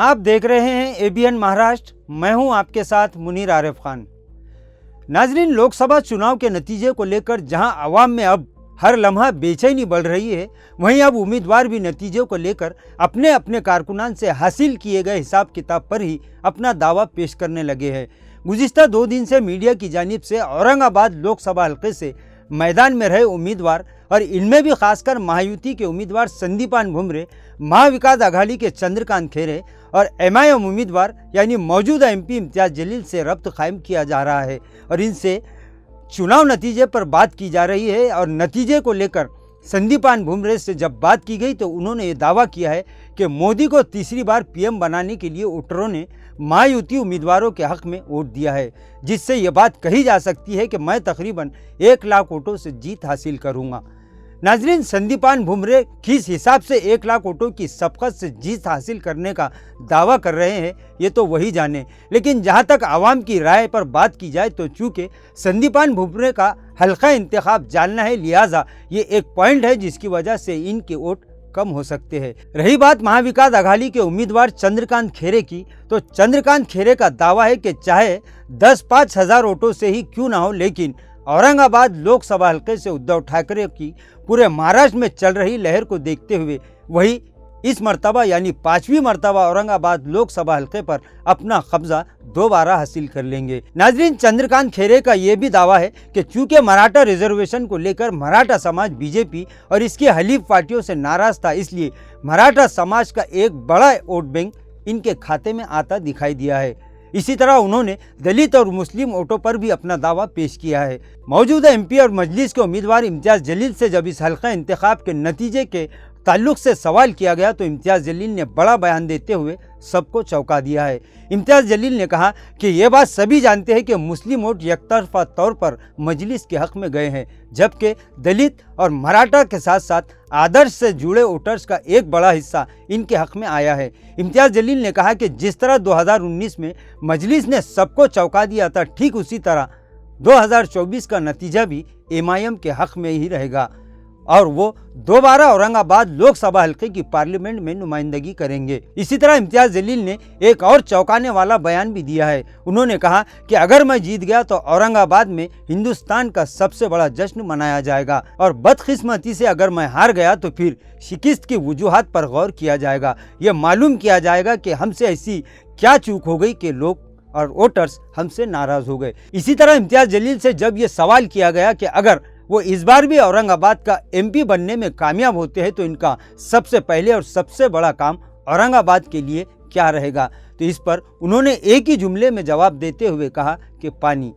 आप देख रहे हैं एबीएन महाराष्ट्र। मैं हूं आपके साथ मुनीर आरिफ खान। नाजरीन, लोकसभा चुनाव के नतीजे को लेकर जहां अवाम में अब हर लम्हा बेचैनी बढ़ रही है, वहीं अब उम्मीदवार भी नतीजे को लेकर अपने अपने कारकुनान से हासिल किए गए हिसाब किताब पर ही अपना दावा पेश करने लगे हैं। गुज़िश्ता 2 दिन से मीडिया की जानिब से औरंगाबाद लोकसभा हल्के से मैदान में रहे उम्मीदवार और इनमें भी खासकर महायुति के उम्मीदवार संदीपान भुमरे, महाविकास आघाड़ी के चंद्रकांत खैरे और एमआईएम उम्मीदवार यानी मौजूदा एमपी इम्तियाज जलील से रब्त कायम किया जा रहा है और इनसे चुनाव नतीजे पर बात की जा रही है। और नतीजे को लेकर संदीपान भुमरे से जब बात की गई तो उन्होंने ये दावा किया है कि मोदी को तीसरी बार पीएम बनाने के लिए वोटरों ने महायुति उम्मीदवारों के हक में वोट दिया है, जिससे ये बात कही जा सकती है कि मैं तकरीबन 1 लाख वोटों से जीत हासिल करूंगा। नाजरीन, संदीपान भुमरे किस हिसाब से 1 लाख वोटों की सबकत से जीत हासिल करने का दावा कर रहे हैं ये तो वही जाने, लेकिन जहां तक आवाम की राय पर बात की जाए तो चूँकि संदीपान भुमरे का हल्का इंतखाब जानना है, लिहाजा ये एक पॉइंट है जिसकी वजह से इनके वोट कम हो सकते हैं। रही बात महाविकास आघाड़ी के उम्मीदवार चंद्रकांत खैरे की, तो चंद्रकांत खैरे का दावा है कि चाहे 10-5 हज़ार वोटों से ही क्यों ना हो, लेकिन औरंगाबाद लोकसभा हल्के से उद्धव ठाकरे की पूरे महाराष्ट्र में चल रही लहर को देखते हुए वही इस मर्तबा यानी 5वीं मर्तबा औरंगाबाद लोकसभा हल्के पर अपना कब्जा दोबारा हासिल कर लेंगे। नाजरीन, चंद्रकांत खैरे का यह भी दावा है कि चूंकि मराठा रिजर्वेशन को लेकर मराठा समाज बीजेपी और इसकी हलीफ पार्टियों से नाराज था, इसलिए मराठा समाज का एक बड़ा वोट बैंक इनके खाते में आता दिखाई दिया है। इसी तरह उन्होंने दलित और मुस्लिम वोटों पर भी अपना दावा पेश किया है। मौजूदा एमपी और मजलिस के उम्मीदवार इम्तियाज जलील से जब इस हल्का इंतखाब के नतीजे के ताल्लुक से सवाल किया गया तो इम्तियाज जलील ने बड़ा बयान देते हुए सबको चौंका दिया है। इम्तियाज जलील ने कहा कि ये बात सभी जानते हैं कि मुस्लिम वोट एकतरफा तौर पर मजलिस के हक में गए हैं, जबकि दलित और मराठा के साथ साथ आदर्श से जुड़े वोटर्स का एक बड़ा हिस्सा इनके हक में आया है। इम्तियाज जलील ने कहा कि जिस तरह 2019 में मजलिस ने सबको चौंका दिया था, ठीक उसी तरह 2024 का नतीजा भी एमआईएम के हक में ही रहेगा और वो दोबारा औरंगाबाद लोकसभा हल्के की पार्लियामेंट में नुमाइंदगी करेंगे। इसी तरह इम्तियाज जलील ने एक और चौंकाने वाला बयान भी दिया है। उन्होंने कहा कि अगर मैं जीत गया तो औरंगाबाद में हिंदुस्तान का सबसे बड़ा जश्न मनाया जाएगा और बदकिस्मती से अगर मैं हार गया तो फिर शिकस्त की वजूहात पर गौर किया जाएगा। यह मालूम किया जाएगा कि हमसे ऐसी क्या चूक हो गई कि लोग और वोटर्स हमसे नाराज हो गए। इसी तरह इम्तियाज जलील से जब ये सवाल किया गया कि अगर वो इस बार भी औरंगाबाद का एमपी बनने में कामयाब होते हैं तो इनका सबसे पहले और सबसे बड़ा काम औरंगाबाद के लिए क्या रहेगा, तो इस पर उन्होंने एक ही जुमले में जवाब देते हुए कहा कि पानी।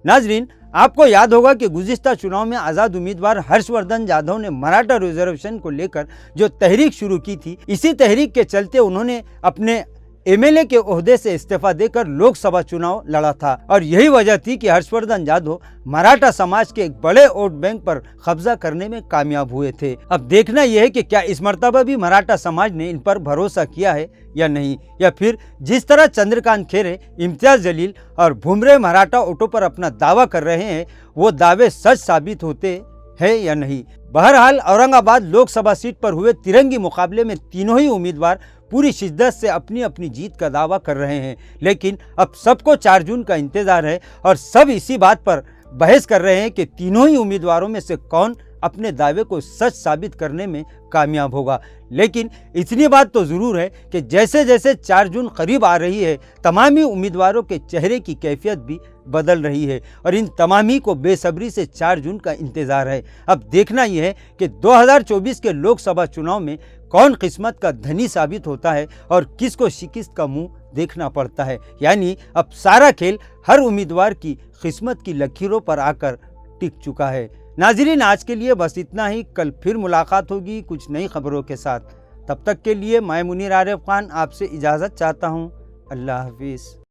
नाजरीन, आपको याद होगा कि गुज़िश्ता चुनाव में आज़ाद उम्मीदवार हर्षवर्धन जाधव ने मराठा रिजर्वेशन को लेकर जो तहरीक शुरू की थी, इसी तहरीक के चलते उन्होंने अपने एमएलए के ओहदे से इस्तीफा देकर लोकसभा चुनाव लड़ा था और यही वजह थी कि हर्षवर्धन जाधव मराठा समाज के एक बड़े वोट बैंक पर कब्जा करने में कामयाब हुए थे। अब देखना यह है कि क्या इस मर्तबा भी मराठा समाज ने इन पर भरोसा किया है या नहीं, या फिर जिस तरह चंद्रकांत खैरे, इम्तियाज जलील और भुमरे मराठा वोटों पर अपना दावा कर रहे हैं वो दावे सच साबित होते है या नहीं। बहरहाल औरंगाबाद लोकसभा सीट पर हुए तिरंगी मुकाबले में तीनों ही उम्मीदवार पूरी शिद्दत से अपनी अपनी जीत का दावा कर रहे हैं, लेकिन अब सबको 4 जून का इंतजार है और सब इसी बात पर बहस कर रहे हैं कि तीनों ही उम्मीदवारों में से कौन अपने दावे को सच साबित करने में कामयाब होगा। लेकिन इतनी बात तो ज़रूर है कि जैसे जैसे 4 जून करीब आ रही है, तमामी उम्मीदवारों के चेहरे की कैफियत भी बदल रही है और इन तमामी को बेसब्री से 4 जून का इंतज़ार है। अब देखना यह है कि 2024 के लोकसभा चुनाव में कौन किस्मत का धनी साबित होता है और किसको शिकस्त का मुंह देखना पड़ता है। यानी अब सारा खेल हर उम्मीदवार की किस्मत की लकीरों पर आकर टिक चुका है। नाज़रीन, आज के लिए बस इतना ही। कल फिर मुलाकात होगी कुछ नई खबरों के साथ। तब तक के लिए मैं मुनीर आरिफ खान आपसे इजाज़त चाहता हूँ। अल्लाह हाफिज़।